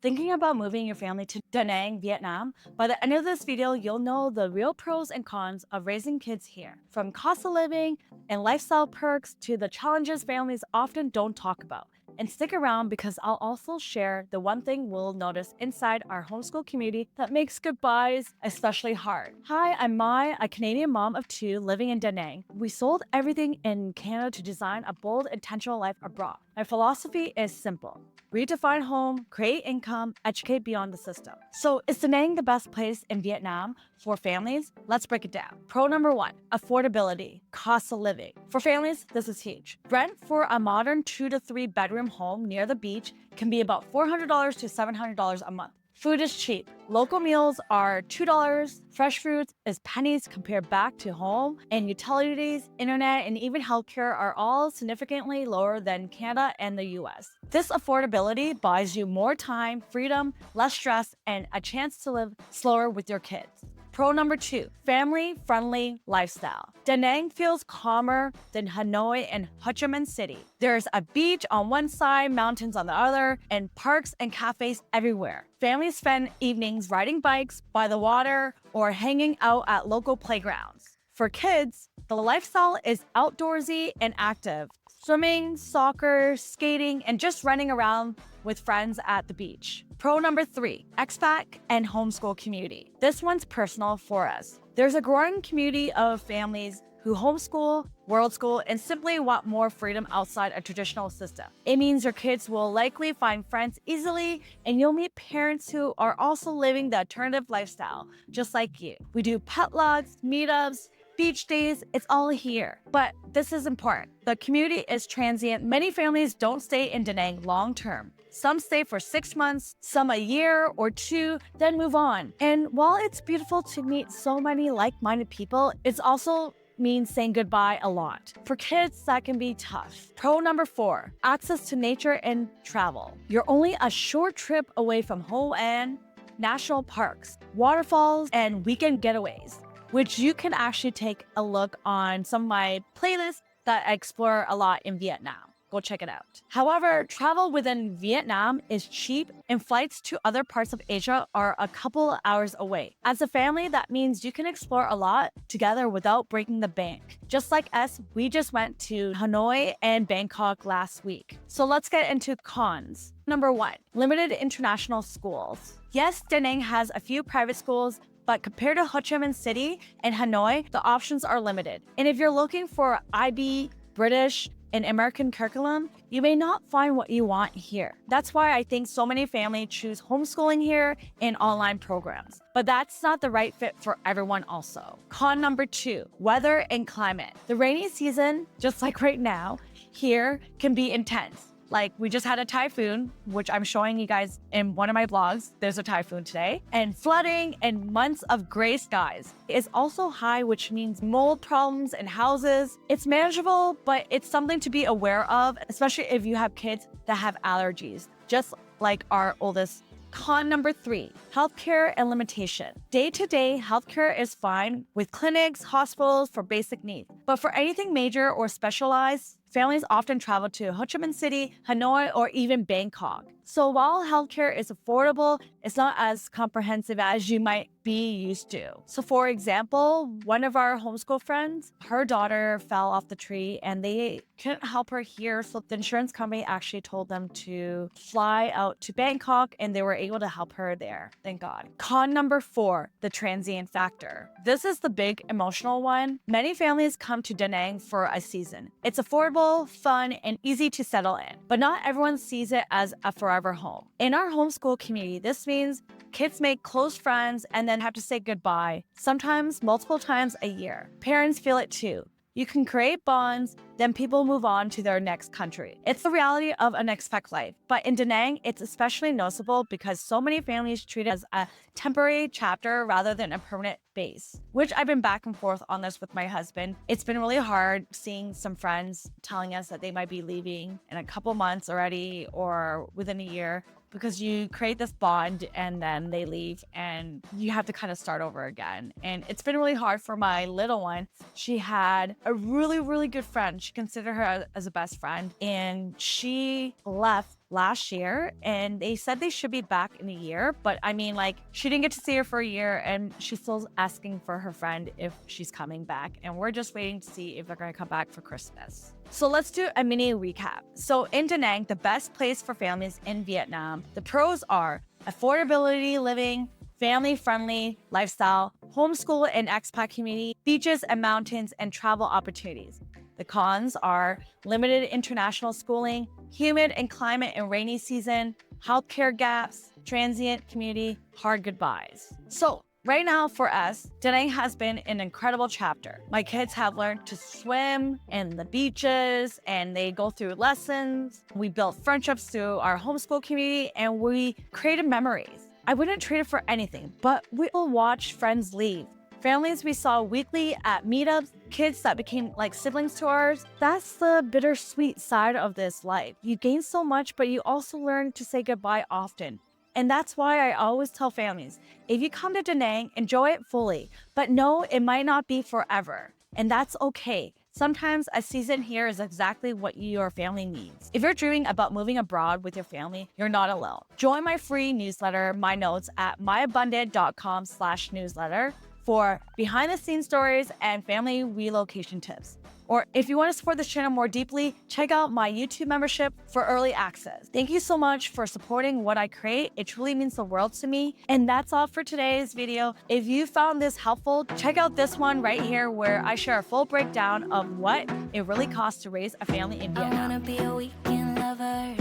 Thinking about moving your family to Da Nang, Vietnam? By the end of this video, you'll know the real pros and cons of raising kids here, from cost of living and lifestyle perks to the challenges families often don't talk about. And stick around because I'll also share the one thing we'll notice inside our homeschool community that makes goodbyes especially hard. Hi, I'm Mai, a Canadian mom of two living in Da Nang. We sold everything in Canada to design a bold, intentional life abroad. My philosophy is simple: redefine home, create income, educate beyond the system. So is Da Nang the best place in Vietnam for families? Let's break it down. Pro number one, affordability, cost of living. For families, this is huge. Rent for a modern 2 to 3 bedroom home near the beach can be about $400 to $700 a month. Food is cheap. Local meals are $2. Fresh fruits is pennies compared back to home. And utilities, internet, and even healthcare are all significantly lower than Canada and the US. This affordability buys you more time, freedom, less stress, and a chance to live slower with your kids. Pro number two, family-friendly lifestyle. Da Nang feels calmer than Hanoi and Ho Chi Minh City. There's a beach on one side, mountains on the other, and parks and cafes everywhere. Families spend evenings riding bikes by the water or hanging out at local playgrounds. For kids, the lifestyle is outdoorsy and active. Swimming, soccer, skating, and just running around with friends at the beach. Pro number three, expat and homeschool community. This one's personal for us. There's a growing community of families who homeschool, world school, and simply want more freedom outside a traditional system. It means your kids will likely find friends easily, and you'll meet parents who are also living the alternative lifestyle, just like you. We do potlucks, meetups, beach days, it's all here. But this is important. The community is transient. Many families don't stay in Da Nang long term. Some stay for 6 months, some a year or two, then move on. And while it's beautiful to meet so many like-minded people, it's also means saying goodbye a lot. For kids, that can be tough. Pro number four, access to nature and travel. You're only a short trip away from Ho An, national parks, waterfalls, and weekend getaways, which you can actually take a look on some of my playlists that I explore a lot in Vietnam. Go check it out. However, travel within Vietnam is cheap and flights to other parts of Asia are a couple hours away. As a family, that means you can explore a lot together without breaking the bank. Just like us, we just went to Hanoi and Bangkok last week. So let's get into cons. Number one, limited international schools. Yes, Da Nang has a few private schools, but compared to Ho Chi Minh City and Hanoi, the options are limited. And if you're looking for IB, British, and American curriculum, you may not find what you want here. That's why I think so many families choose homeschooling here and online programs. But that's not the right fit for everyone also. Con number two, weather and climate. The rainy season, just like right now, here can be intense. Like we just had a typhoon, which I'm showing you guys in one of my vlogs. There's a typhoon today. And flooding and months of gray skies is also high, which means mold problems in houses. It's manageable, but it's something to be aware of, especially if you have kids that have allergies, just like our oldest. Con number three, healthcare and limitation. Day-to-day healthcare is fine with clinics, hospitals for basic needs. But for anything major or specialized, families often travel to Ho Chi Minh City, Hanoi, or even Bangkok. So while healthcare is affordable, it's not as comprehensive as you might be used to. So for example, one of our homeschool friends, her daughter fell off the tree and they couldn't help her here. So the insurance company actually told them to fly out to Bangkok and they were able to help her there. Thank God. Con number four, the transient factor. This is the big emotional one. Many families come to Da Nang for a season. It's affordable, fun, and easy to settle in, but not everyone sees it as a forever home. In our homeschool community, this means kids make close friends and then have to say goodbye, sometimes multiple times a year. Parents feel it too. You can create bonds, then people move on to their next country. It's the reality of an expat life. But in Da Nang, it's especially noticeable because so many families treat it as a temporary chapter rather than a permanent base, which I've been back and forth on this with my husband. It's been really hard seeing some friends telling us that they might be leaving in a couple months already or within a year, because you create this bond and then they leave and you have to kind of start over again. And it's been really hard for my little one. She had a really, really good friend. She considered her as a best friend, and she left last year, and they said they should be back in a year. But I mean, like, she didn't get to see her for a year, and she's still asking for her friend if she's coming back. And we're just waiting to see if they're going to come back for Christmas. So let's do a mini recap. So in Da Nang, the best place for families in Vietnam, the pros are affordability living, family-friendly lifestyle, homeschool and expat community, beaches and mountains, and travel opportunities. The cons are limited international schooling, humid and climate and rainy season, healthcare gaps, transient community, hard goodbyes. So right now for us, Da Nang has been an incredible chapter. My kids have learned to swim in the beaches and they go through lessons. We built friendships through our homeschool community and we created memories. I wouldn't trade it for anything, but we will watch friends leave. Families we saw weekly at meetups, kids that became like siblings to ours. That's the bittersweet side of this life. You gain so much, but you also learn to say goodbye often. And that's why I always tell families, if you come to Da Nang, enjoy it fully, but know it might not be forever. And that's okay. Sometimes a season here is exactly what your family needs. If you're dreaming about moving abroad with your family, you're not alone. Join my free newsletter, My Notes, at myabundant.com/newsletter for behind-the-scenes stories and family relocation tips. Or if you want to support this channel more deeply, check out my YouTube membership for early access. Thank you so much for supporting what I create. It truly means the world to me. And that's all for today's video. If you found this helpful, check out this one right here where I share a full breakdown of what it really costs to raise a family in Vietnam. I wanna be a weekend lover.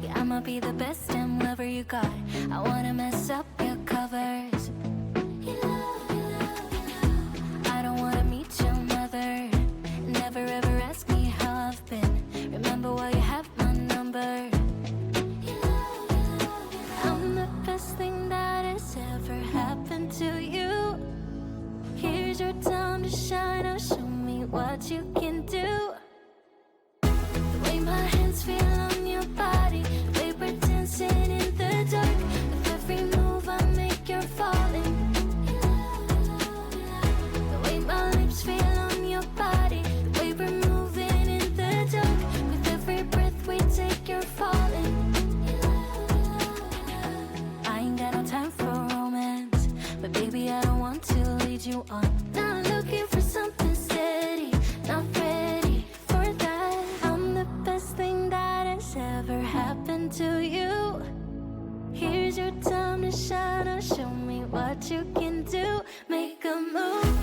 Yeah, I'ma be the best damn lover you got. I wanna mess up your covers. I don't wanna meet your mother. Never ever ask me how I've been. Remember why you have my number. I'm the best thing that has ever happened to you. Here's your time to shine. Now show me what you can do. The way my hands feel on your body, the way we're dancing in the dark. With every move I make, you're falling. The way my lips feel on your body, the way we're moving in the dark. With every breath we take, you're falling. I ain't got no time for romance, but baby I don't want to lead you on. Not looking for something steady, not ready for that. I'm the best thing that has ever happened to you. Here's your time to shine. Now show me what you can do. Make a move.